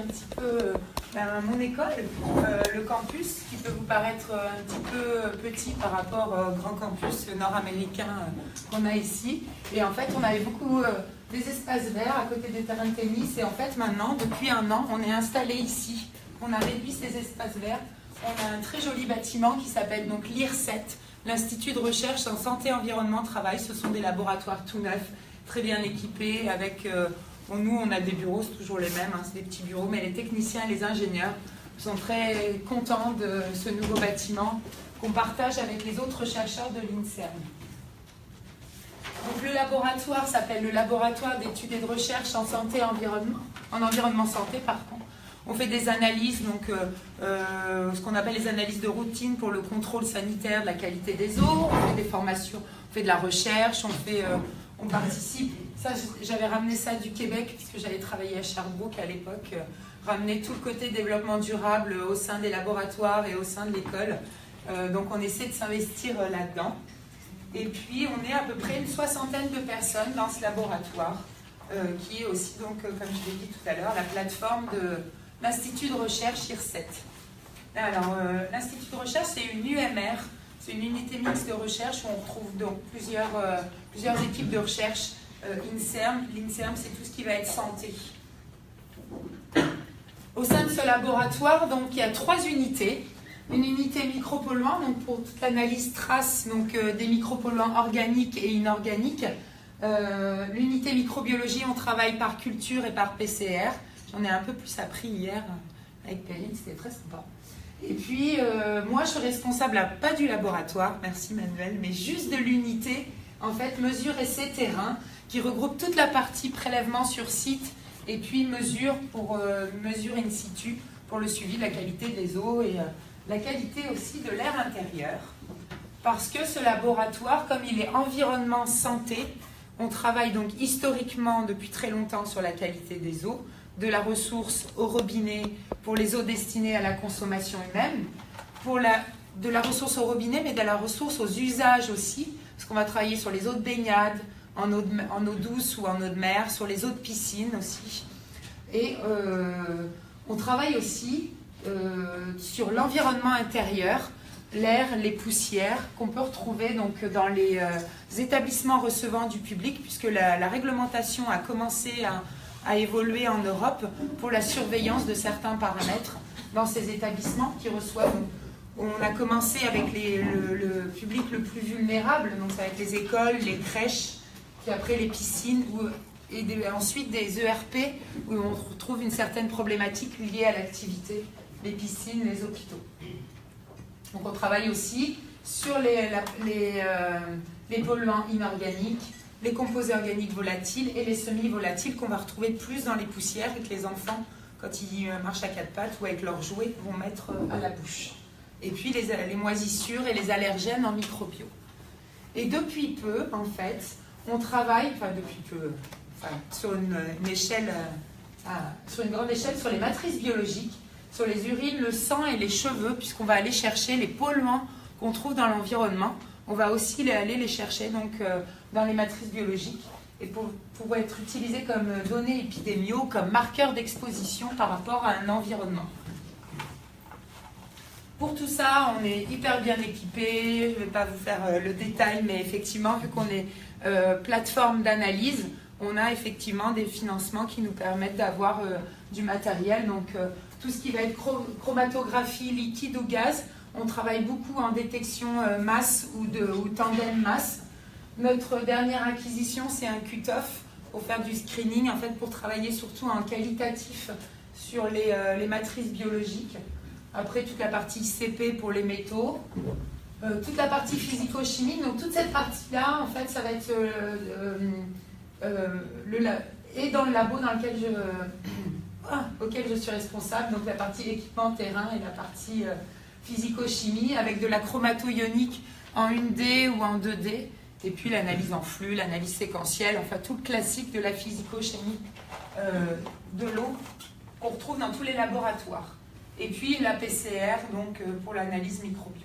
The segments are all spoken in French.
un petit peu mon école, le campus, qui peut vous paraître un petit peu petit par rapport au grand campus nord-américain qu'on a ici. Et en fait, on avait beaucoup des espaces verts à côté des terrains de tennis. Et en fait, maintenant, depuis un an, on est installé ici. On a réduit ces espaces verts. On a un très joli bâtiment qui s'appelle donc l'IRSET, l'Institut de recherche en santé, environnement, travail. Ce sont des laboratoires tout neufs, très bien équipés, avec... nous, on a des bureaux, c'est toujours les mêmes, hein, c'est des petits bureaux, mais les techniciens et les ingénieurs sont très contents de ce nouveau bâtiment qu'on partage avec les autres chercheurs de l'INSERM. Donc le laboratoire s'appelle le laboratoire d'études et de recherche en santé et environnement, en environnement santé, pardon. On fait des analyses, donc ce qu'on appelle les analyses de routine pour le contrôle sanitaire de la qualité des eaux. On fait des formations, on fait de la recherche, on participe. Ça, j'avais ramené ça du Québec puisque j'allais travailler à Sherbrooke à l'époque. Ramener tout le côté développement durable au sein des laboratoires et au sein de l'école. Donc on essaie de s'investir là-dedans. Et puis on est à peu près une soixantaine de personnes dans ce laboratoire qui est aussi, donc, comme je l'ai dit tout à l'heure, la plateforme de l'Institut de recherche IRSET. Alors, l'Institut de recherche, c'est une UMR, c'est une unité mixte de recherche où on retrouve donc plusieurs équipes de recherche. INSERM, l'INSERM, c'est tout ce qui va être santé. Au sein de ce laboratoire, donc, il y a 3 unités. Une unité micropolluants, donc pour toute l'analyse trace donc, des micropolluants organiques et inorganiques. L'unité microbiologie, on travaille par culture et par PCR. J'en ai un peu plus appris hier avec Perrine, c'était très sympa. Et puis, moi, je suis responsable, pas du laboratoire, merci Manuel, mais juste de l'unité, en fait, mesure essai terrain, qui regroupe toute la partie prélèvement sur site et puis mesure in situ pour le suivi de la qualité des eaux et la qualité aussi de l'air intérieur. Parce que ce laboratoire, comme il est environnement santé, on travaille donc historiquement depuis très longtemps sur la qualité des eaux, de la ressource au robinet pour les eaux destinées à la consommation humaine, de la ressource au robinet, mais de la ressource aux usages aussi, parce qu'on va travailler sur les eaux de baignade, en eau douce ou en eau de mer, sur les eaux de piscine aussi. Et on travaille aussi sur l'environnement intérieur, l'air, les poussières qu'on peut retrouver donc, dans les établissements recevant du public, puisque la réglementation a commencé à évoluer en Europe pour la surveillance de certains paramètres dans ces établissements qui reçoivent. On a commencé avec le public le plus vulnérable, donc avec les écoles, les crèches, puis après les piscines, ensuite des ERP où on retrouve une certaine problématique liée à l'activité, les piscines, les hôpitaux. Donc on travaille aussi sur les polluants inorganiques, les composés organiques volatiles et les semi-volatiles qu'on va retrouver plus dans les poussières et que les enfants, quand ils marchent à 4 pattes ou avec leurs jouets, vont mettre à la bouche. Et puis les moisissures et les allergènes en microbio. Et depuis peu, en fait, on travaille, sur une grande échelle, sur les matrices biologiques, sur les urines, le sang et les cheveux, puisqu'on va aller chercher les polluants qu'on trouve dans l'environnement. On va aussi aller les chercher donc, dans les matrices biologiques et pour être utilisés comme données épidémiaux, comme marqueurs d'exposition par rapport à un environnement. Pour tout ça, on est hyper bien équipé. Je ne vais pas vous faire le détail, mais effectivement, vu qu'on est plateforme d'analyse, on a effectivement des financements qui nous permettent d'avoir du matériel. Donc, tout ce qui va être chromatographie liquide ou gaz, on travaille beaucoup en détection masse ou tandem masse. Notre dernière acquisition, c'est un cutoff pour faire du screening, en fait, pour travailler surtout en qualitatif sur les matrices biologiques. Après, toute la partie ICP pour les métaux, toute la partie physico-chimique. Donc, toute cette partie-là, en fait, ça va être et dans le labo dans lequel auquel je suis responsable, donc la partie équipement terrain et la partie physico-chimie, avec de la chromato-ionique en 1D ou en 2D, et puis l'analyse en flux, l'analyse séquentielle, enfin tout le classique de la physico-chimie de l'eau qu'on retrouve dans tous les laboratoires. Et puis la PCR, donc pour l'analyse microbio.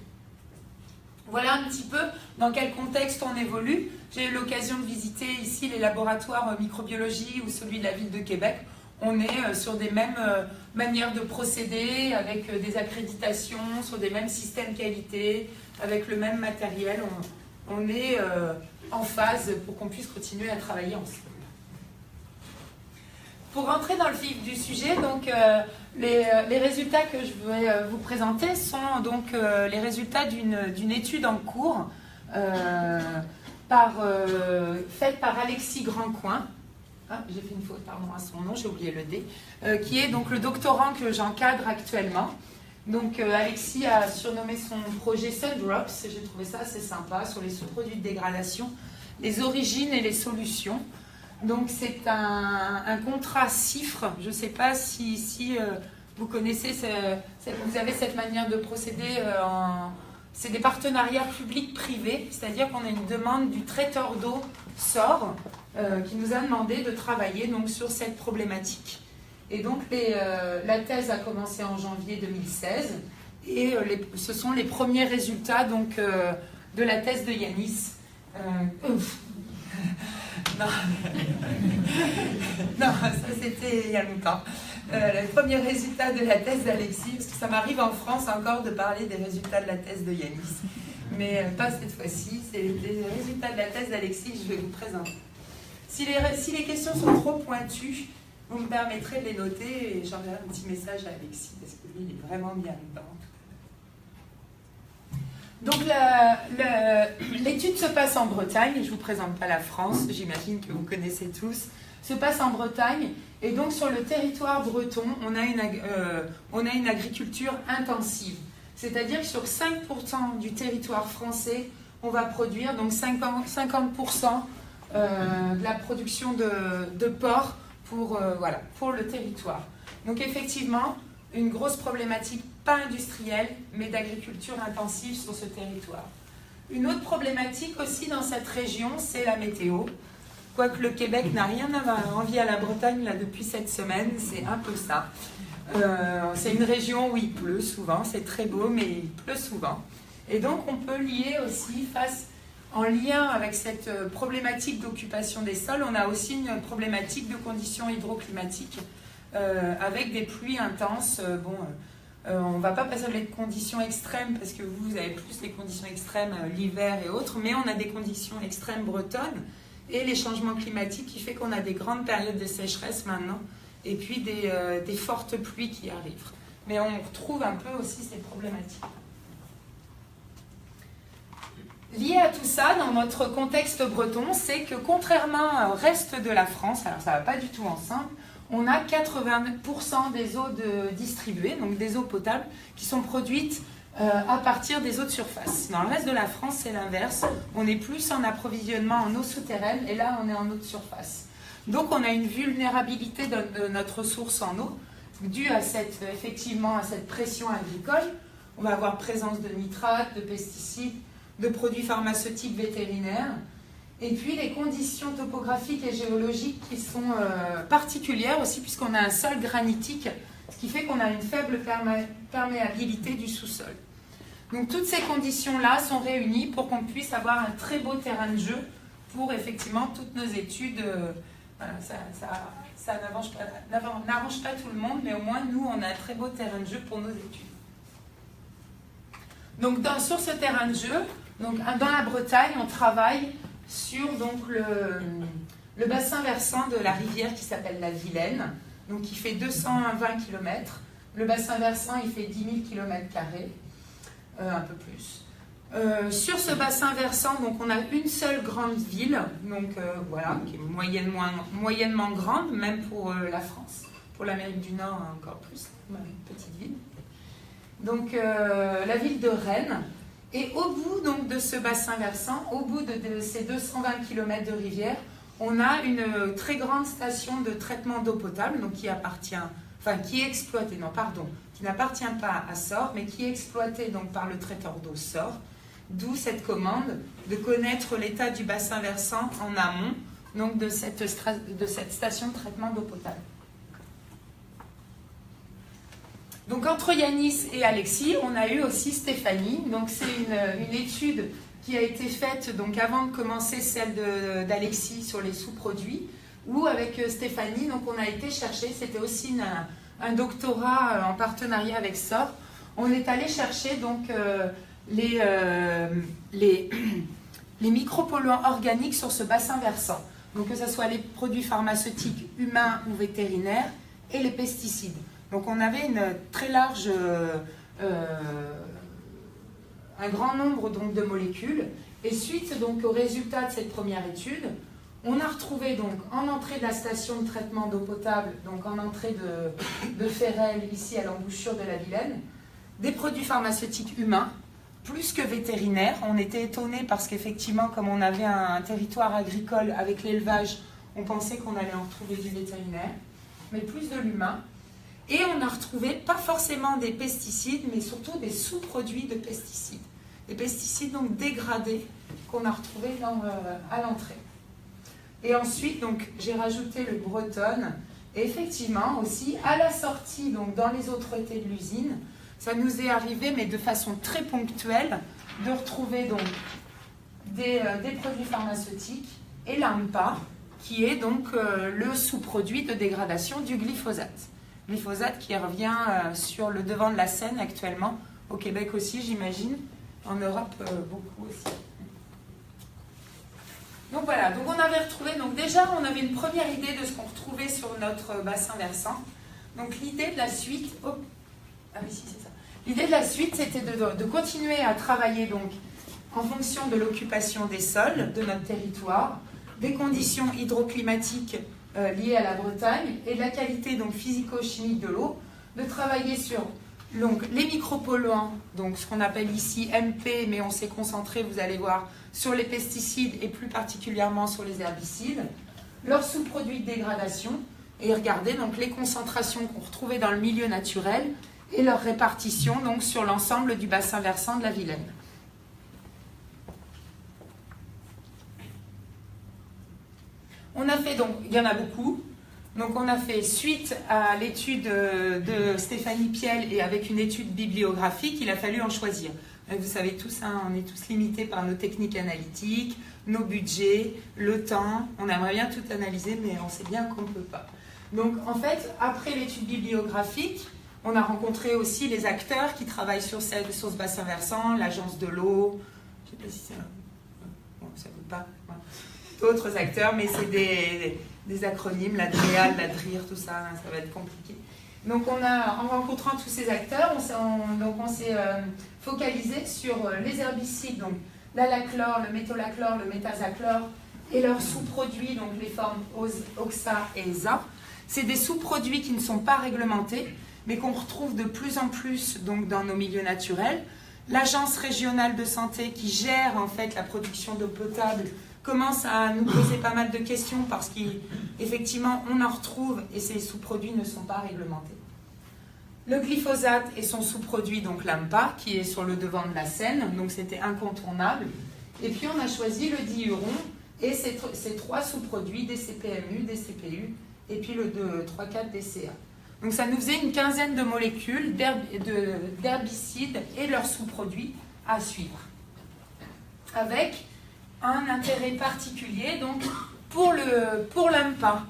Voilà un petit peu dans quel contexte on évolue. J'ai eu l'occasion de visiter ici les laboratoires microbiologie ou celui de la ville de Québec. on est sur des mêmes manières de procéder, avec des accréditations, sur des mêmes systèmes qualité, avec le même matériel. On est en phase pour qu'on puisse continuer à travailler ensemble. Pour rentrer dans le vif du sujet, donc, les résultats que je vais vous présenter sont donc les résultats d'une étude en cours faite par Alexis Grandcoin. Ah, j'ai fait une faute, pardon, à son nom, j'ai oublié le D, qui est donc le doctorant que j'encadre actuellement. Donc Alexis a surnommé son projet Sundrops, et j'ai trouvé ça assez sympa, sur les sous-produits de dégradation, les origines et les solutions. Donc c'est un contrat CIFRE, je ne sais pas si vous connaissez, vous avez cette manière de procéder c'est des partenariats publics-privés, c'est-à-dire qu'on a une demande du traiteur d'eau SOR qui nous a demandé de travailler donc, sur cette problématique. Et donc la thèse a commencé en janvier 2016 et ce sont les premiers résultats donc, de la thèse de Yanis. Non. Non, ça c'était il y a longtemps. Le premier résultat de la thèse d'Alexis, parce que ça m'arrive en France encore de parler des résultats de la thèse de Yanis, mais pas cette fois-ci, c'est les résultats de la thèse d'Alexis que je vais vous présenter. Si les questions sont trop pointues, vous me permettrez de les noter et j'enverrai un petit message à Alexis, parce que lui, il est vraiment bien dedans. Donc l'étude se passe en Bretagne, je ne vous présente pas la France, j'imagine que vous connaissez tous, se passe en Bretagne, et donc sur le territoire breton, on a une agriculture intensive. C'est-à-dire que sur 5% du territoire français, on va produire donc 50% de la production de porc pour le territoire. Donc effectivement, une grosse problématique, pas industrielle, mais d'agriculture intensive sur ce territoire. Une autre problématique aussi dans cette région, c'est la météo. Quoique le Québec n'a rien à envier à la Bretagne là, depuis cette semaine, c'est un peu ça. C'est une région où il pleut souvent, c'est très beau, mais il pleut souvent. Et donc on peut lier aussi, en lien avec cette problématique d'occupation des sols, on a aussi une problématique de conditions hydroclimatiques avec des pluies intenses. On ne va pas passer les conditions extrêmes parce que vous avez plus les conditions extrêmes l'hiver et autres, mais on a des conditions extrêmes bretonnes et les changements climatiques qui fait qu'on a des grandes périodes de sécheresse maintenant et puis des fortes pluies qui arrivent. Mais on retrouve un peu aussi ces problématiques. Lié à tout ça, dans notre contexte breton, c'est que contrairement au reste de la France, alors ça ne va pas du tout ensemble, on a 80% des eaux distribuées, donc des eaux potables, qui sont produites à partir des eaux de surface. Dans le reste de la France, c'est l'inverse. On est plus en approvisionnement en eau souterraine et là, on est en eau de surface. Donc, on a une vulnérabilité de notre ressource en eau due à effectivement à cette pression agricole. On va avoir présence de nitrates, de pesticides, de produits pharmaceutiques vétérinaires. Et puis les conditions topographiques et géologiques qui sont particulières aussi puisqu'on a un sol granitique, ce qui fait qu'on a une faible perméabilité du sous-sol. Donc toutes ces conditions-là sont réunies pour qu'on puisse avoir un très beau terrain de jeu pour effectivement toutes nos études. Ça n'arrange pas tout le monde, mais au moins nous, on a un très beau terrain de jeu pour nos études. Donc sur ce terrain de jeu, donc, dans la Bretagne, on travaille sur donc, le bassin versant de la rivière qui s'appelle la Vilaine, donc qui fait 220 km. Le bassin versant, il fait 10 000 km², un peu plus. Sur ce bassin versant, donc, on a une seule grande ville, donc, qui est moyennement grande, même pour la France. Pour l'Amérique du Nord, encore plus, une petite ville. Donc, la ville de Rennes. Et au bout donc, de ce bassin versant, au bout de ces 220 km de rivière, on a une très grande station de traitement d'eau potable, donc qui est exploitée, qui n'appartient pas à SOR, mais qui est exploitée donc, par le traiteur d'eau SOR, d'où cette commande de connaître l'état du bassin versant en amont donc, de cette station de traitement d'eau potable. Donc entre Yanis et Alexis, on a eu aussi Stéphanie. Donc c'est une étude qui a été faite donc avant de commencer celle d'Alexis sur les sous-produits. où avec Stéphanie, donc on a été chercher, c'était aussi un doctorat en partenariat avec SOR, on est allé chercher donc les micropolluants organiques sur ce bassin versant. Donc que ce soit les produits pharmaceutiques humains ou vétérinaires et les pesticides. Donc on avait une très large, un grand nombre donc, de molécules. Et suite donc au résultat de cette première étude, on a retrouvé donc en entrée de la station de traitement d'eau potable, donc en entrée de Ferrel, ici à l'embouchure de la Vilaine, des produits pharmaceutiques humains, plus que vétérinaires. On était étonnés parce qu'effectivement, comme on avait un territoire agricole avec l'élevage, on pensait qu'on allait en retrouver du vétérinaire, mais plus de l'humain. Et on a retrouvé pas forcément des pesticides, mais surtout des sous-produits de pesticides. Des pesticides donc dégradés qu'on a retrouvés à l'entrée. Et ensuite, donc, j'ai rajouté le bretonne. Et effectivement, aussi, à la sortie, donc, dans les autorités de l'usine, ça nous est arrivé, mais de façon très ponctuelle, de retrouver donc des produits pharmaceutiques et l'AMPA, qui est donc le sous-produit de dégradation du glyphosate. Glyphosate qui revient sur le devant de la scène actuellement, au Québec aussi, j'imagine, en Europe beaucoup aussi. Donc voilà, donc on avait retrouvé, donc déjà on avait une première idée de ce qu'on retrouvait sur notre bassin versant. Donc l'idée de la suite, l'idée de la suite, c'était de continuer à travailler donc en fonction de l'occupation des sols de notre territoire, des conditions hydroclimatiques liées à la Bretagne et de la qualité donc physico-chimique de l'eau, de travailler sur donc, les micropolluants, donc ce qu'on appelle ici MP, mais on s'est concentré, vous allez voir, sur les pesticides et plus particulièrement sur les herbicides, leurs sous-produits de dégradation, et regarder donc les concentrations qu'on retrouvait dans le milieu naturel et leur répartition donc sur l'ensemble du bassin versant de la Vilaine. On a fait donc, il y en a beaucoup, donc on a fait suite à l'étude de Stéphanie Piel et avec une étude bibliographique, il a fallu en choisir. Vous savez tous, hein, on est tous limités par nos techniques analytiques, nos budgets, le temps, on aimerait bien tout analyser mais on sait bien qu'on ne peut pas. Donc en fait, après l'étude bibliographique, on a rencontré aussi les acteurs qui travaillent sur ce bassin versant, l'agence de l'eau, je ne sais pas si c'est... Bon, ça ne veut pas... Voilà. D'autres acteurs, mais c'est des acronymes, la DREAL, la DRIR, tout ça, hein, ça va être compliqué. Donc en rencontrant tous ces acteurs, on s'est focalisé sur les herbicides, donc l'alachlore, le métolachlore, le métazachlore, et leurs sous-produits, donc les formes OXA et ESA. C'est des sous-produits qui ne sont pas réglementés, mais qu'on retrouve de plus en plus donc, dans nos milieux naturels. L'Agence régionale de santé qui gère en fait la production d'eau potable commence à nous poser pas mal de questions parce qu'effectivement on en retrouve et ces sous-produits ne sont pas réglementés. Le glyphosate et son sous-produit, donc l'AMPA, qui est sur le devant de la scène, donc c'était incontournable. Et puis on a choisi le diuron et ces trois sous-produits, des CPMU, des CPU et puis le 3,4 DCA. Donc ça nous faisait une quinzaine de molécules d'herbicides et leurs sous-produits à suivre. Avec un intérêt particulier donc pour l'AMPA.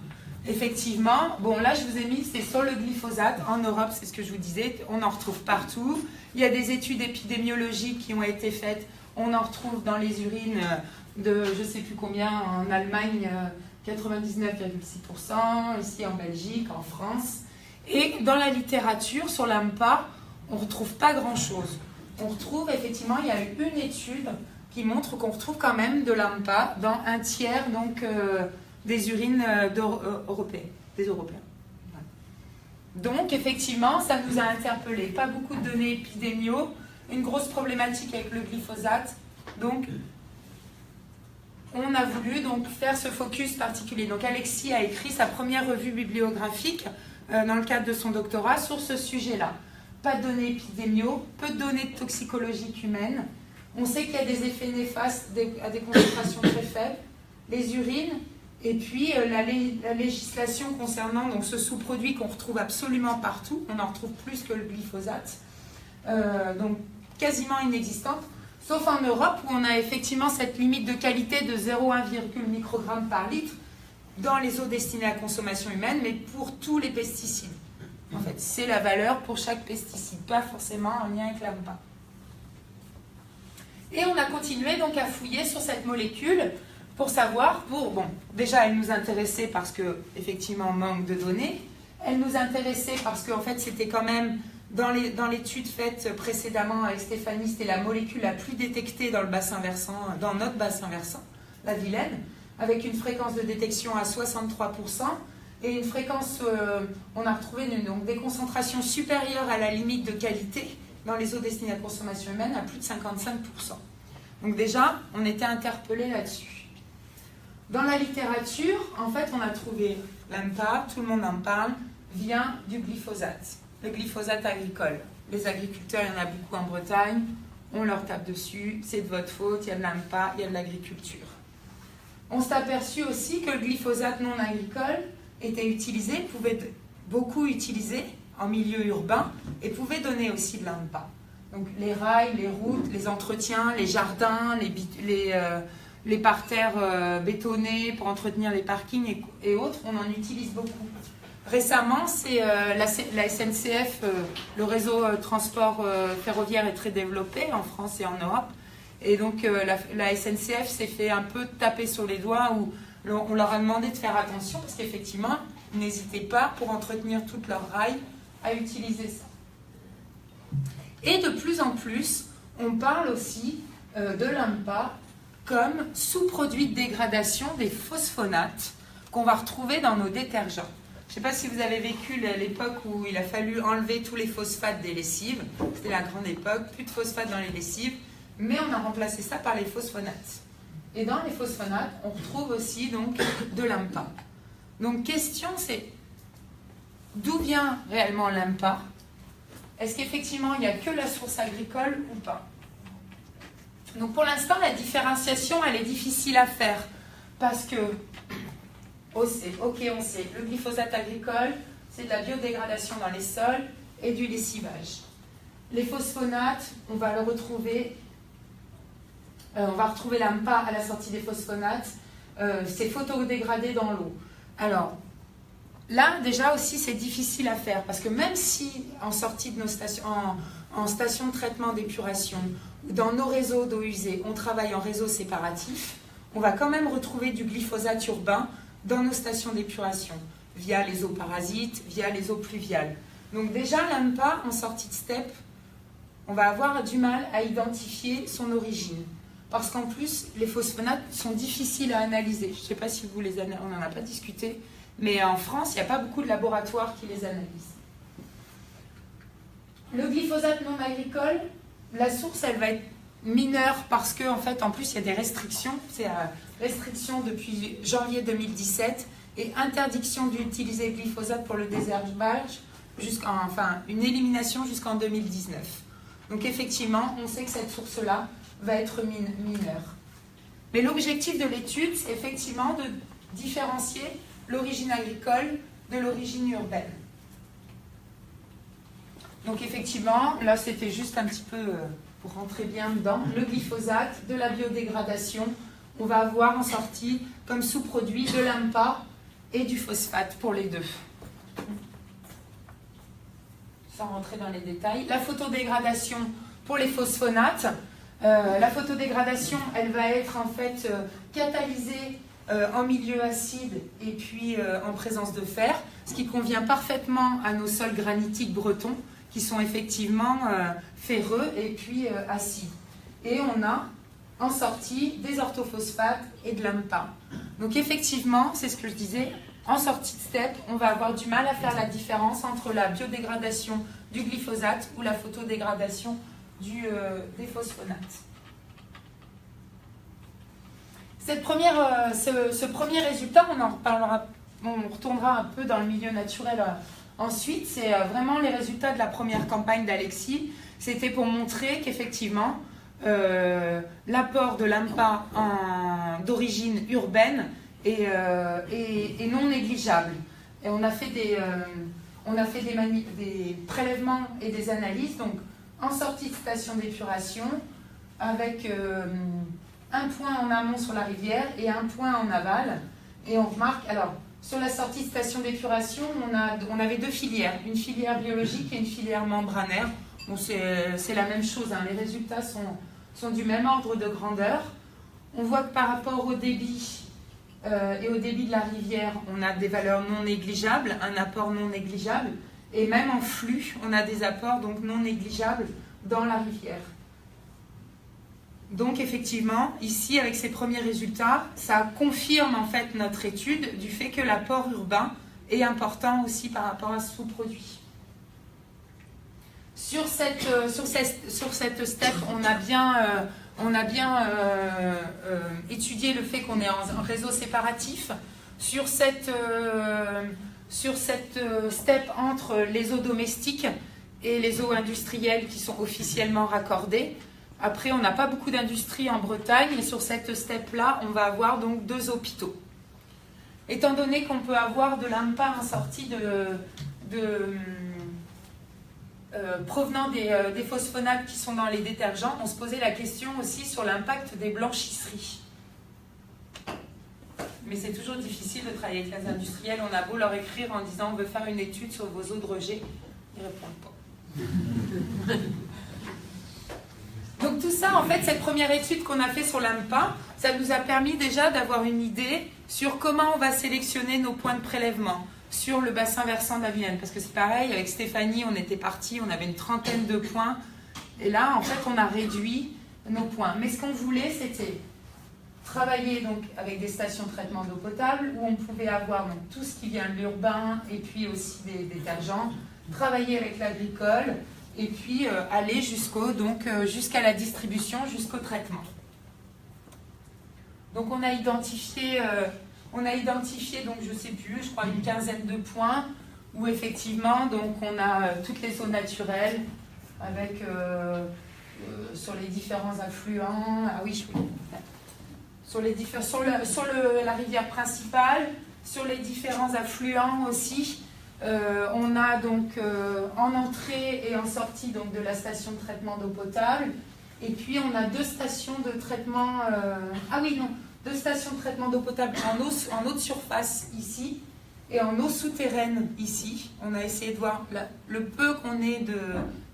Effectivement, bon là je vous ai mis, c'est sur le glyphosate, en Europe c'est ce que je vous disais, on en retrouve partout. Il y a des études épidémiologiques qui ont été faites, on en retrouve dans les urines de je ne sais plus combien, en Allemagne 99,6%, ici en Belgique, en France. Et dans la littérature sur l'AMPA, on ne retrouve pas grand-chose. On retrouve effectivement, il y a eu une étude qui montre qu'on retrouve quand même de l'AMPA dans un tiers donc, des urines européennes, des Européens. Voilà. Donc effectivement, ça nous a interpellés. Pas beaucoup de données épidémiaux, une grosse problématique avec le glyphosate. Donc on a voulu donc, faire ce focus particulier. Donc Alexis a écrit sa première revue bibliographique dans le cadre de son doctorat sur ce sujet-là. Pas de données épidémiaux, peu de données toxicologiques humaines. On sait qu'il y a des effets néfastes à des concentrations très faibles, les urines, et puis la législation concernant donc, ce sous-produit qu'on retrouve absolument partout, on en retrouve plus que le glyphosate, donc quasiment inexistante, sauf en Europe où on a effectivement cette limite de qualité de 0,1 microgramme par litre, dans les eaux destinées à consommation humaine, mais pour tous les pesticides. En fait, c'est la valeur pour chaque pesticide, pas forcément en lien avec l'AMPA. Et on a continué donc à fouiller sur cette molécule pour savoir, bon, déjà elle nous intéressait parce que effectivement manque de données, elle nous intéressait parce qu'en fait c'était quand même dans l'étude faite précédemment avec Stéphanie, c'était la molécule la plus détectée dans le bassin versant, dans notre bassin versant, la Vilaine, avec une fréquence de détection à 63% et une fréquence, on a retrouvé donc des concentrations supérieures à la limite de qualité dans les eaux destinées à consommation humaine à plus de 55%. Donc déjà, on était interpellé là-dessus. Dans la littérature, en fait, on a trouvé l'AMPA, tout le monde en parle, vient du glyphosate, le glyphosate agricole. Les agriculteurs, il y en a beaucoup en Bretagne, on leur tape dessus, c'est de votre faute, il y a de l'AMPA, il y a de l'agriculture. On s'est aperçu aussi que le glyphosate non agricole était utilisé, pouvait beaucoup utiliser en milieu urbain et pouvait donner aussi de l'AMPA. Donc les rails, les routes, les entretiens, les jardins, les parterres bétonnés pour entretenir les parkings et autres, on en utilise beaucoup. Récemment, c'est la SNCF, le réseau transport ferroviaire est très développé en France et en Europe. Et donc la SNCF s'est fait un peu taper sur les doigts où on leur a demandé de faire attention parce qu'effectivement, n'hésitez pas pour entretenir toutes leurs rails à utiliser ça. Et de plus en plus, on parle aussi de l'AMPA comme sous-produit de dégradation des phosphonates qu'on va retrouver dans nos détergents. Je ne sais pas si vous avez vécu l'époque où il a fallu enlever tous les phosphates des lessives. C'était la grande époque, plus de phosphates dans les lessives, mais on a remplacé ça par les phosphonates. Et dans les phosphonates, on retrouve aussi donc de l'AMPA. Donc question c'est, d'où vient réellement l'AMPA? Est-ce qu'effectivement il n'y a que la source agricole ou pas? Donc pour l'instant, la différenciation, elle est difficile à faire parce que, on sait, le glyphosate agricole, c'est de la biodégradation dans les sols et du lessivage. Les phosphonates, on va le retrouver, on va retrouver l'AMPA à la sortie des phosphonates, c'est photodégradé dans l'eau. Alors, là, déjà aussi, c'est difficile à faire parce que même si en sortie de nos stations, en station de traitement d'épuration, dans nos réseaux d'eau usée, on travaille en réseau séparatif, on va quand même retrouver du glyphosate urbain dans nos stations d'épuration, via les eaux parasites, via les eaux pluviales. Donc déjà, l'AMPA, en sortie de STEP, on va avoir du mal à identifier son origine. Parce qu'en plus, les phosphonates sont difficiles à analyser. Je ne sais pas si vous les analysez, on n'en a pas discuté, mais en France, il n'y a pas beaucoup de laboratoires qui les analysent. Le glyphosate non agricole, la source, elle va être mineure parce qu'en fait, en plus, il y a des restrictions. C'est restriction depuis janvier 2017 et interdiction d'utiliser le glyphosate pour le désherbage, une élimination jusqu'en 2019. Donc effectivement, on sait que cette source-là va être mineure. Mais l'objectif de l'étude, c'est effectivement de différencier l'origine agricole de l'origine urbaine. Donc effectivement, là c'était juste un petit peu pour rentrer bien dedans. Le glyphosate, de la biodégradation, on va avoir en sortie comme sous-produit de l'AMPA et du phosphate pour les deux. Sans rentrer dans les détails. La photodégradation pour les phosphonates. La photodégradation, elle va être en fait catalysée en milieu acide et puis en présence de fer, ce qui convient parfaitement à nos sols granitiques bretons, qui sont effectivement ferreux et puis acides. Et on a en sortie des orthophosphates et de l'AMPA. Donc effectivement, c'est ce que je disais, en sortie de STEP, on va avoir du mal à faire la différence entre la biodégradation du glyphosate ou la photodégradation des phosphonates. Ce premier résultat, on en reparlera, on retournera un peu dans le milieu naturel ensuite. C'est vraiment les résultats de la première campagne d'Alexis. C'était pour montrer qu'effectivement, l'apport de l'AMPA d'origine urbaine est non négligeable. Et on a fait des prélèvements et des analyses, donc en sortie de station d'épuration, avec un point en amont sur la rivière et un point en aval. Et on remarque, alors, sur la sortie de station d'épuration, on avait deux filières, une filière biologique et une filière membranaire. Bon, c'est la même chose, hein. Les résultats sont du même ordre de grandeur. On voit que par rapport au débit et au débit de la rivière, on a des valeurs non négligeables, un apport non négligeable, et même en flux, on a des apports donc non négligeables dans la rivière. Donc effectivement, ici, avec ces premiers résultats, ça confirme en fait notre étude du fait que l'apport urbain est important aussi par rapport à ce sous-produit. Sur cette step, on a bien étudié le fait qu'on est en réseau séparatif. Sur cette step entre les eaux domestiques et les eaux industrielles qui sont officiellement raccordées. Après, on n'a pas beaucoup d'industrie en Bretagne et sur cette step-là, on va avoir donc 2 hôpitaux. Étant donné qu'on peut avoir de l'AMPA en sortie provenant des phosphonates qui sont dans les détergents, on se posait la question aussi sur l'impact des blanchisseries. Mais c'est toujours difficile de travailler avec les industriels. On a beau leur écrire en disant on veut faire une étude sur vos eaux de rejet, ils ne répondent pas. Donc tout ça, en fait, cette première étude qu'on a fait sur l'AMPA, ça nous a permis déjà d'avoir une idée sur comment on va sélectionner nos points de prélèvement sur le bassin versant de la Vilaine. Parce que c'est pareil, avec Stéphanie, on était partis, on avait une trentaine de points. Et là, en fait, on a réduit nos points. Mais ce qu'on voulait, c'était travailler donc avec des stations de traitement d'eau potable où on pouvait avoir donc, tout ce qui vient de l'urbain et puis aussi des détergents, travailler avec l'agricole et puis aller jusqu'à la distribution, jusqu'au traitement. Donc on a identifié donc je sais plus, je crois une quinzaine de points où effectivement donc on a toutes les eaux naturelles avec sur les différents affluents, sur la rivière principale, sur les différents affluents aussi. On a donc en entrée et en sortie donc, de la station de traitement d'eau potable. Et puis on a 2 stations de traitement. 2 stations de traitement d'eau potable en eau de surface ici et en eau souterraine ici. On a essayé de voir le peu qu'on ait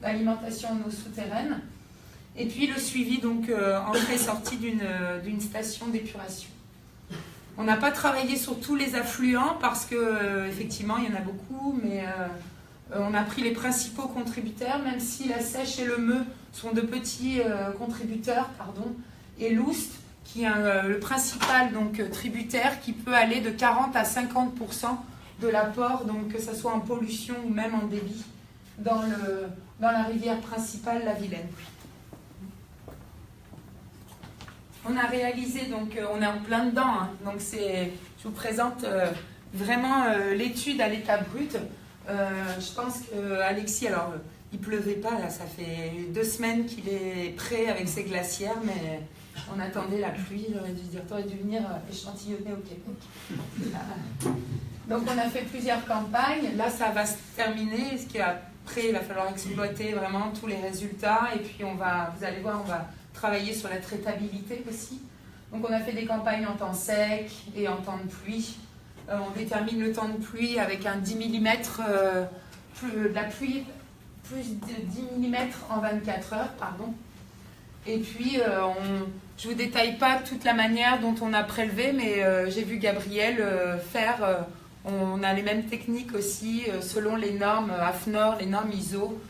d'alimentation en eau souterraine. Et puis le suivi donc entrée-sortie d'une station d'épuration. On n'a pas travaillé sur tous les affluents parce que effectivement il y en a beaucoup, mais on a pris les principaux contributeurs, même si la Seiche et le Meux sont de petits contributeurs, et l'Oust qui est le principal donc tributaire qui peut aller de 40 à 50% de l'apport, donc que ce soit en pollution ou même en débit dans la rivière principale, la Vilaine. On a réalisé, donc on est en plein dedans, hein, donc je vous présente vraiment l'étude à l'état brut. Je pense qu'Alexis, alors il pleuvait pas, là, ça fait 2 semaines qu'il est prêt avec ses glacières, mais on attendait la pluie, j'aurais dû dire, t'aurais dû venir échantillonner au Québec. Donc on a fait plusieurs campagnes, là ça va se terminer, ce qui après il va falloir exploiter vraiment tous les résultats, et puis vous allez voir, on va travailler sur la traitabilité aussi. Donc on a fait des campagnes en temps sec et en temps de pluie. On détermine le temps de pluie avec un 10 mm, la pluie plus de 10 mm en 24 heures, Et puis je ne vous détaille pas toute la manière dont on a prélevé, mais j'ai vu Gabriel faire, on a les mêmes techniques aussi selon les normes AFNOR, les normes ISO,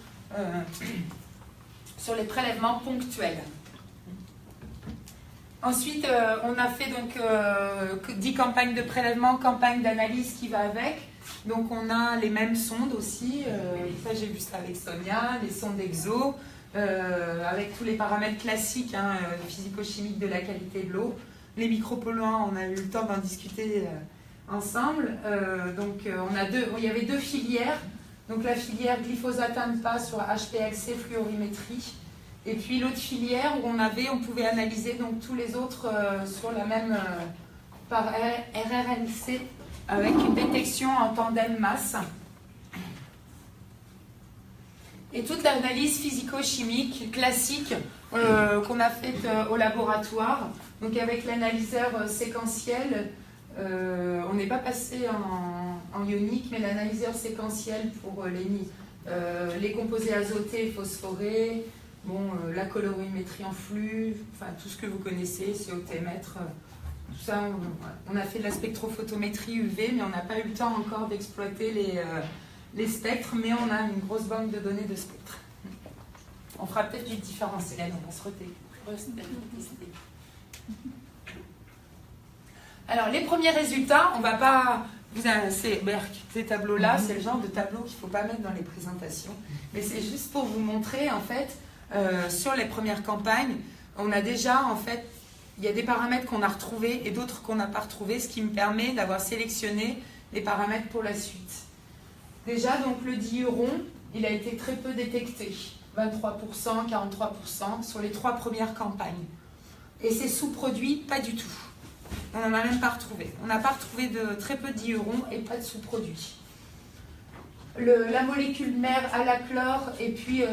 sur les prélèvements ponctuels. Ensuite, on a fait donc 10 campagnes de prélèvement, campagne d'analyse qui va avec. Donc on a les mêmes sondes aussi, ça j'ai vu ça avec Sonia, les sondes EXO, avec tous les paramètres classiques physico-chimiques de la qualité de l'eau. Les micropolluants, on a eu le temps d'en discuter ensemble. Il y avait 2 filières. Donc la filière glyphosate AMPA sur HPLC fluorimétrie. Et puis l'autre filière où on pouvait analyser donc tous les autres sur la même par RRLC avec une détection en tandem masse. Et toute l'analyse physico-chimique classique qu'on a faite au laboratoire, donc avec l'analyseur séquentiel On n'est pas passé en ionique, mais l'analyseur séquentiel pour les composés azotés et phosphorés, la colorimétrie en flux, enfin tout ce que vous connaissez, CO-témètre, tout ça, on a fait de la spectrophotométrie UV, mais on n'a pas eu le temps encore d'exploiter les spectres, mais on a une grosse banque de données de spectres. On fera peut-être du différentiel, on va se retester. Alors, les premiers résultats, on va pas... Ces tableaux-là, c'est le genre de tableau qu'il ne faut pas mettre dans les présentations. Mais c'est juste pour vous montrer, en fait, sur les premières campagnes, on a déjà, en fait, il y a des paramètres qu'on a retrouvés et d'autres qu'on n'a pas retrouvés, ce qui me permet d'avoir sélectionné les paramètres pour la suite. Déjà, donc, le diuron, il a été très peu détecté. 23%, 43% sur les 3 premières campagnes. Et ces sous-produits, pas du tout. On n'en a même pas retrouvé. On n'a pas retrouvé très peu de diurons et pas de sous-produits. La molécule mère alachlore et puis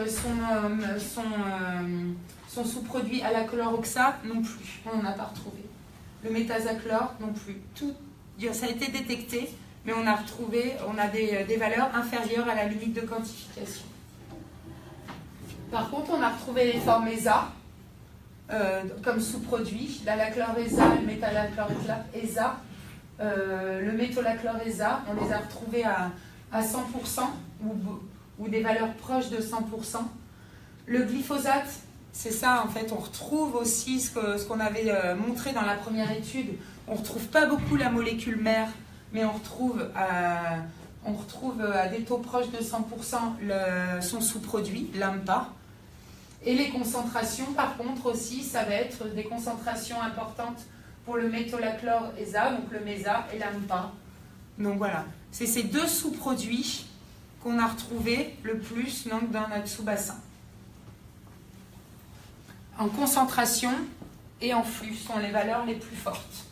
son sous-produit alachloroxat non plus. On n'en a pas retrouvé. Le métazachlore non plus. Tout, ça a été détecté, mais on a des valeurs inférieures à la limite de quantification. Par contre, on a retrouvé les formes ESA comme sous-produits, l'alachlor-ESA, le métalachlor-ESA, le métolachlor-ESA, on les a retrouvés à 100% ou des valeurs proches de 100%. Le glyphosate, c'est ça en fait, on retrouve aussi ce qu'on avait montré dans la première étude. On ne retrouve pas beaucoup la molécule mère, mais on retrouve à des taux proches de 100% son sous-produit, l'AMPA. Et les concentrations, par contre, aussi, ça va être des concentrations importantes pour le métolachlor-ESA, donc le MESA et l'AMPA. Donc voilà, c'est ces 2 sous-produits qu'on a retrouvés le plus donc, dans notre sous-bassin. En concentration et en flux sont les valeurs les plus fortes.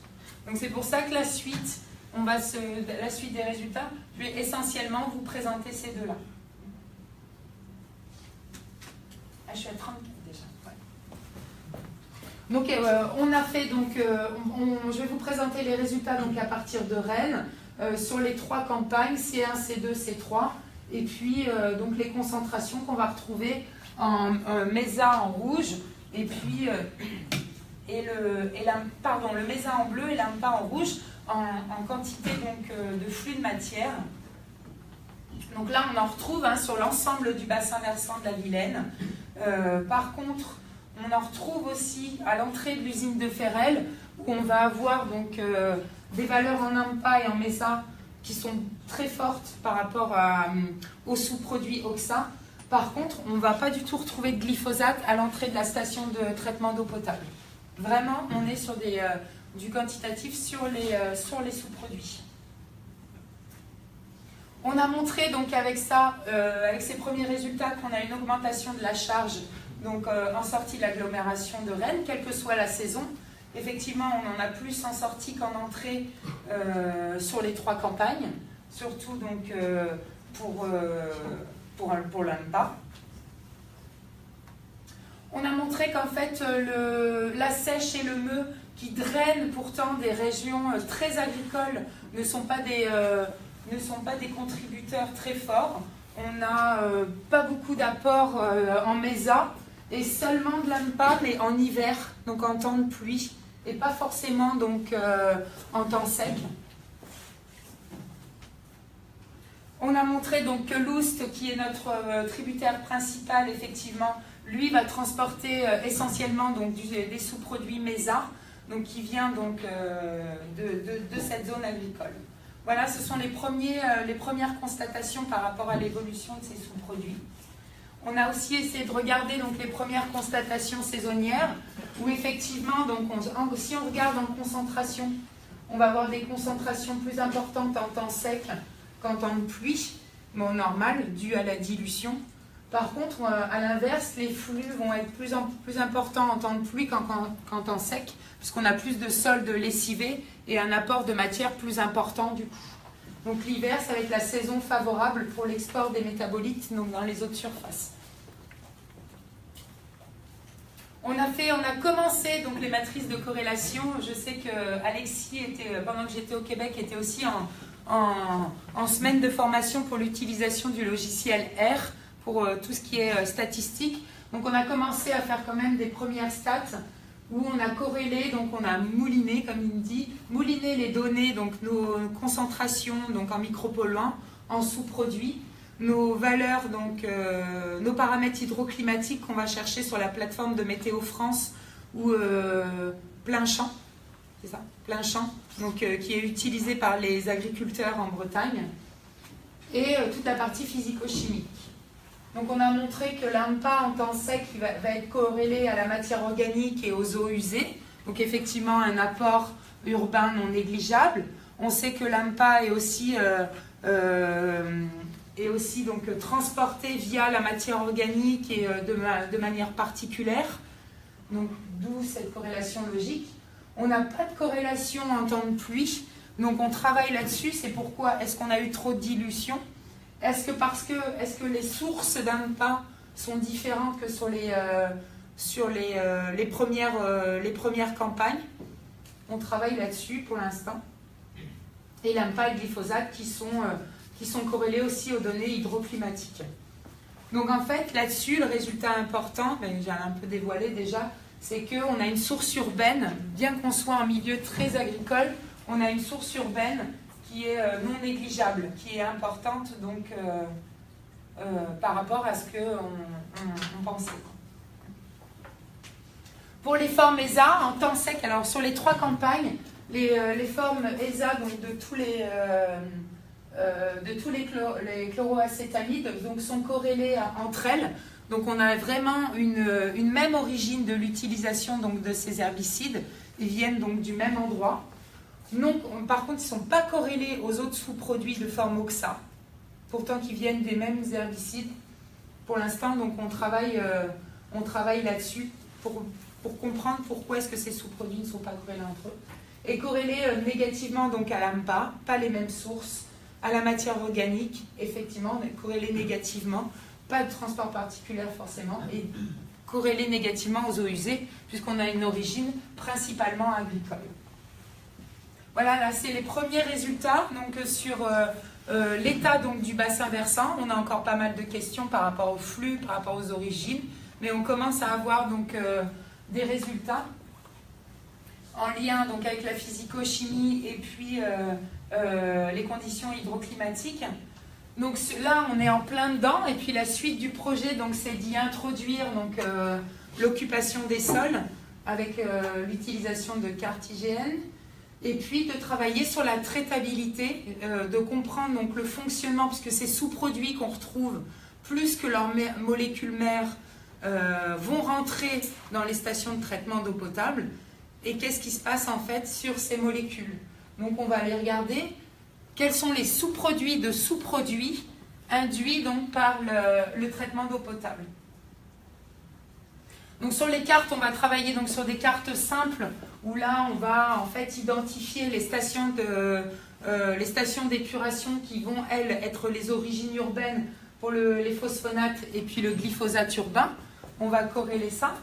Donc c'est pour ça que la suite des résultats, je vais essentiellement vous présenter ces 2-là. Je suis à 34 déjà. Ouais. Donc, on a fait, je vais vous présenter les résultats donc, à partir de Rennes sur les 3 campagnes, C1, C2, C3, et puis donc, les concentrations qu'on va retrouver en MESA en rouge, et puis le MESA en bleu et l'AMPA en rouge en quantité donc, de flux de matière. Donc là, on en retrouve sur l'ensemble du bassin versant de la Vilaine. Par contre, on en retrouve aussi à l'entrée de l'usine de Ferrel, où on va avoir donc, des valeurs en AMPA et en MESA qui sont très fortes par rapport aux sous-produits OXA. Par contre, on ne va pas du tout retrouver de glyphosate à l'entrée de la station de traitement d'eau potable. Vraiment, on est sur du quantitatif sur les sous-produits. On a montré donc avec ça, avec ces premiers résultats, qu'on a une augmentation de la charge donc, en sortie de l'agglomération de Rennes, quelle que soit la saison. Effectivement, on en a plus en sortie qu'en entrée sur les 3 campagnes, surtout donc, pour l'AMPA. On a montré qu'en fait, la sèche et le meu, qui drainent pourtant des régions très agricoles, ne sont pas des contributeurs très forts. On n'a pas beaucoup d'apports en MESA et seulement de l'AMPA, mais en hiver, donc en temps de pluie, et pas forcément donc, en temps sec. On a montré donc, que l'Oust, qui est notre tributaire principal, effectivement, lui va transporter essentiellement donc, des sous-produits MESA, donc, qui vient donc, de cette zone agricole. Voilà, ce sont les premières constatations par rapport à l'évolution de ces sous-produits. On a aussi essayé de regarder donc, les premières constatations saisonnières, où effectivement, donc, si on regarde en concentration, on va avoir des concentrations plus importantes en temps sec qu'en temps de pluie, normal, dû à la dilution. Par contre, à l'inverse, les flux vont être plus importants en temps de pluie qu'en temps sec, puisqu'on a plus de soldes lessivés et un apport de matière plus important du coup. Donc l'hiver, ça va être la saison favorable pour l'export des métabolites donc dans les eaux de surface. On a commencé donc les matrices de corrélation. Je sais que Alexis pendant que j'étais au Québec, était aussi en semaine de formation pour l'utilisation du logiciel R pour tout ce qui est statistique. Donc on a commencé à faire quand même des premières stats où on a corrélé, donc on a mouliné, comme il me dit, mouliné les données, donc nos concentrations donc en micropolluants, en sous-produits, nos valeurs, donc nos paramètres hydroclimatiques qu'on va chercher sur la plateforme de Météo France ou Plein Champ, c'est ça, Plein Champ, donc qui est utilisé par les agriculteurs en Bretagne, et toute la partie physico-chimique. Donc on a montré que l'AMPA en temps sec va être corrélé à la matière organique et aux eaux usées, donc effectivement un apport urbain non négligeable. On sait que l'AMPA est aussi donc transporté via la matière organique et de manière particulière, donc d'où cette corrélation logique. On n'a pas de corrélation en temps de pluie, donc on travaille là-dessus. C'est pourquoi est-ce qu'on a eu trop de dilution? Est-ce que les sources d'AMPA sont différentes que sur les premières campagnes? On travaille là-dessus pour l'instant. Et l'AMPA et le glyphosate qui sont corrélés aussi aux données hydroclimatiques. Donc en fait, là-dessus, le résultat important, j'ai un peu dévoilé déjà, c'est qu'on a une source urbaine, bien qu'on soit en milieu très agricole, on a une source urbaine qui est non négligeable, qui est importante donc par rapport à ce qu'on pensait. Pour les formes ESA, en temps sec, alors sur les 3 campagnes, les formes ESA donc de tous les chloroacétamides donc, sont corrélées entre elles. Donc on a vraiment une même origine de l'utilisation donc, de ces herbicides. Ils viennent donc du même endroit. Non, par contre, ils ne sont pas corrélés aux autres sous-produits de forme OXA, pourtant qui viennent des mêmes herbicides. Pour l'instant, donc on travaille là-dessus pour comprendre pourquoi est-ce que ces sous-produits ne sont pas corrélés entre eux. Et corrélés négativement donc à l'AMPA, pas les mêmes sources, à la matière organique, effectivement, corrélés négativement, pas de transport particulier forcément, et corrélés négativement aux eaux usées, puisqu'on a une origine principalement agricole. Voilà, là c'est les premiers résultats donc, sur l'état donc, du bassin versant. On a encore pas mal de questions par rapport au flux, par rapport aux origines, mais on commence à avoir donc, des résultats en lien donc, avec la physico-chimie et puis les conditions hydroclimatiques. Donc là, on est en plein dedans, et puis la suite du projet, donc, c'est d'y introduire donc, l'occupation des sols avec l'utilisation de cartes IGN, et puis de travailler sur la traitabilité, de comprendre donc, le fonctionnement, puisque ces sous-produits qu'on retrouve, plus que leurs molécules mères, vont rentrer dans les stations de traitement d'eau potable, et qu'est-ce qui se passe en fait sur ces molécules. Donc on va aller regarder quels sont les sous-produits de sous-produits induits donc, par le traitement d'eau potable. Donc sur les cartes, on va travailler donc, sur des cartes simples, où là on va en fait identifier les stations d'épuration qui vont, elles, être les origines urbaines pour les phosphonates et puis le glyphosate urbain. On va corréler ça.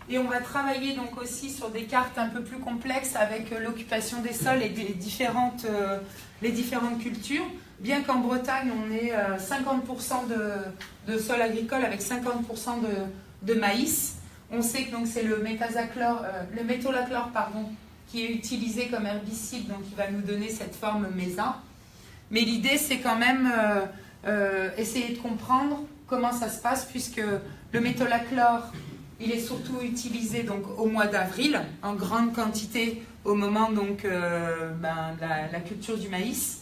Et on va travailler donc aussi sur des cartes un peu plus complexes avec l'occupation des sols et les différentes cultures. Bien qu'en Bretagne, on ait 50% de sol agricole avec 50% de maïs. On sait que c'est le métolachlore qui est utilisé comme herbicide, donc il va nous donner cette forme MESA. Mais l'idée, c'est quand même essayer de comprendre comment ça se passe, puisque le métolachlore, il est surtout utilisé donc, au mois d'avril, en grande quantité au moment donc, de la culture du maïs.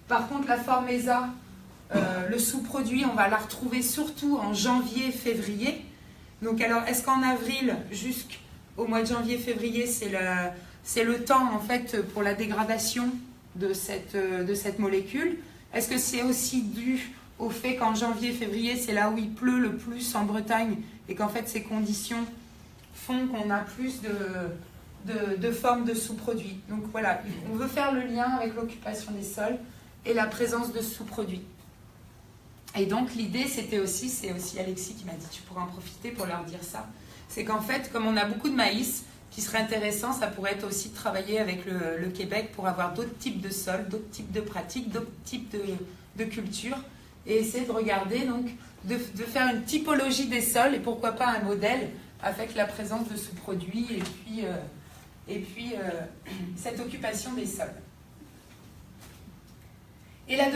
Par contre, la forme ESA, le sous-produit, on va la retrouver surtout en janvier-février. Donc alors, est-ce qu'en avril, jusqu'au mois de janvier-février, c'est le temps en fait pour la dégradation de cette molécule? Est-ce que c'est aussi dû au fait qu'en janvier-février, c'est là où il pleut le plus en Bretagne et qu'en fait ces conditions font qu'on a plus de formes de sous-produits? Donc voilà, on veut faire le lien avec l'occupation des sols et la présence de sous-produits. Et donc l'idée, c'est aussi Alexis qui m'a dit, tu pourras en profiter pour leur dire ça, c'est qu'en fait, comme on a beaucoup de maïs, ce qui serait intéressant, ça pourrait être aussi de travailler avec le Québec pour avoir d'autres types de sols, d'autres types de pratiques, d'autres types de cultures, et essayer de regarder, donc, de faire une typologie des sols, et pourquoi pas un modèle avec la présence de sous-produits, et puis cette occupation des sols. Et la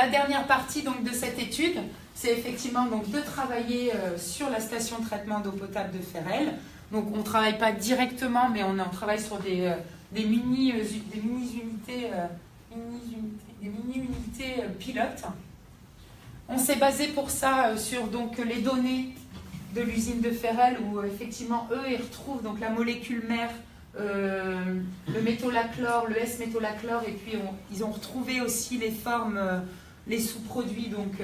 dernière partie donc, de cette étude, c'est effectivement donc, de travailler sur la station de traitement d'eau potable de Ferrel. Donc on ne travaille pas directement, mais on travaille sur des mini-unités pilotes. On s'est basé pour ça sur donc, les données de l'usine de Ferrel, où effectivement, eux, ils retrouvent donc, la molécule mère, le métolachlore, le S-métolachlore, et puis ils ont retrouvé aussi les formes, les sous-produits donc,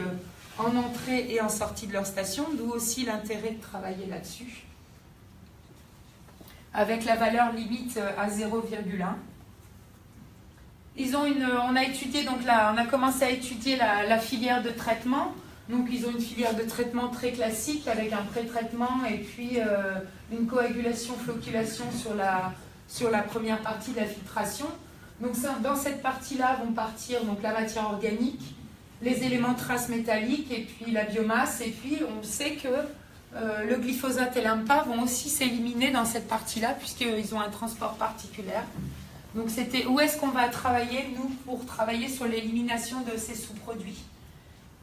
en entrée et en sortie de leur station, d'où aussi l'intérêt de travailler là-dessus, avec la valeur limite à 0,1. On a étudié, donc là, on a commencé à étudier la filière de traitement. Donc ils ont une filière de traitement très classique avec un pré-traitement et puis une coagulation, flocculation sur la première partie de la filtration. Donc dans cette partie-là vont partir donc, la matière organique, les éléments traces métalliques et puis la biomasse. Et puis on sait que le glyphosate et l'IMPA vont aussi s'éliminer dans cette partie-là puisqu'ils ont un transport particulier. Donc c'était où est-ce qu'on va travailler, nous, pour travailler sur l'élimination de ces sous-produits.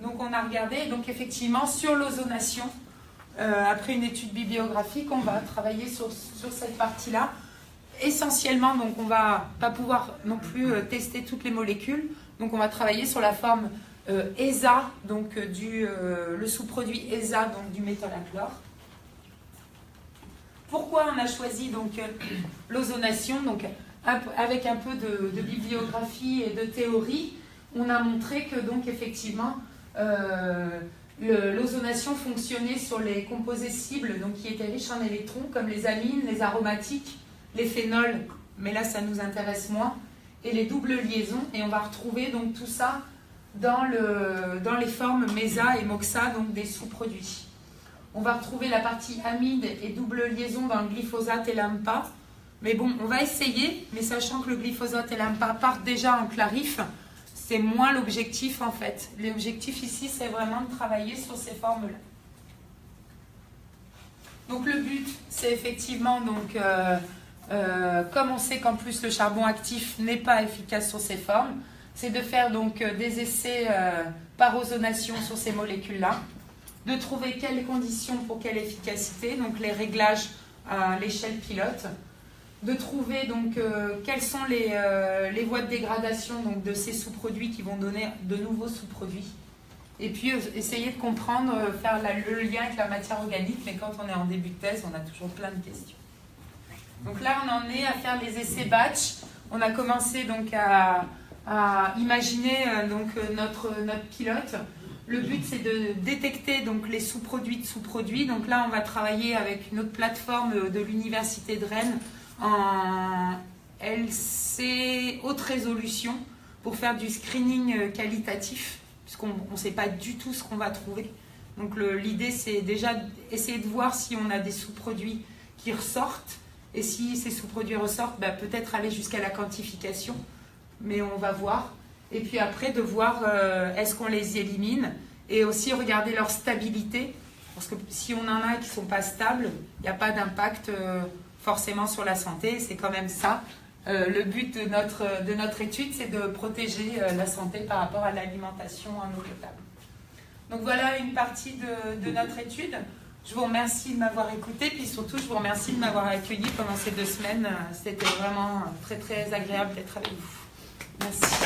Donc on a regardé, donc effectivement, sur l'ozonation, après une étude bibliographique, on va travailler sur cette partie-là. Essentiellement, donc on ne va pas pouvoir non plus tester toutes les molécules, donc on va travailler sur la forme ESA, donc le sous-produit ESA, donc du métolachlore. Pourquoi on a choisi donc l'ozonation? Donc avec un peu de bibliographie et de théorie, on a montré que donc effectivement l'ozonation fonctionnait sur les composés cibles donc qui étaient riches en électrons comme les amines, les aromatiques, les phénols, mais là ça nous intéresse moins, et les doubles liaisons, et on va retrouver donc tout ça dans les formes MESA et MOXA, donc des sous-produits. On va retrouver la partie amide et double liaison dans le glyphosate et l'AMPA, mais bon, on va essayer, mais sachant que le glyphosate et l'AMPA partent déjà en clarif, c'est moins l'objectif en fait. L'objectif ici, c'est vraiment de travailler sur ces formes-là. Donc le but, c'est effectivement, donc, comme on sait qu'en plus le charbon actif n'est pas efficace sur ces formes, c'est de faire donc des essais par ozonation sur ces molécules-là, de trouver quelles conditions pour quelle efficacité, donc les réglages à l'échelle pilote, de trouver donc quelles sont les voies de dégradation donc, de ces sous-produits qui vont donner de nouveaux sous-produits. Et puis essayer de comprendre, faire le lien avec la matière organique, mais quand on est en début de thèse, on a toujours plein de questions. Donc là, on en est à faire les essais batch. On a commencé donc à imaginer donc, notre pilote. Le but, c'est de détecter donc, les sous-produits de sous-produits. Donc là, on va travailler avec une autre plateforme de l'Université de Rennes en LC haute résolution pour faire du screening qualitatif, puisqu'on ne sait pas du tout ce qu'on va trouver. Donc l'idée, c'est déjà essayer de voir si on a des sous-produits qui ressortent, et si ces sous-produits ressortent, bah, peut-être aller jusqu'à la quantification, mais on va voir. Et puis après, de voir est-ce qu'on les élimine, et aussi regarder leur stabilité, parce que si on en a qui ne sont pas stables, il n'y a pas d'impact forcément sur la santé, c'est quand même ça. Le but de notre étude, c'est de protéger la santé par rapport à l'alimentation en eau potable. Donc voilà une partie de notre étude. Je vous remercie de m'avoir écouté, puis surtout je vous remercie de m'avoir accueilli pendant ces 2 semaines. C'était vraiment très très agréable d'être avec vous. Merci.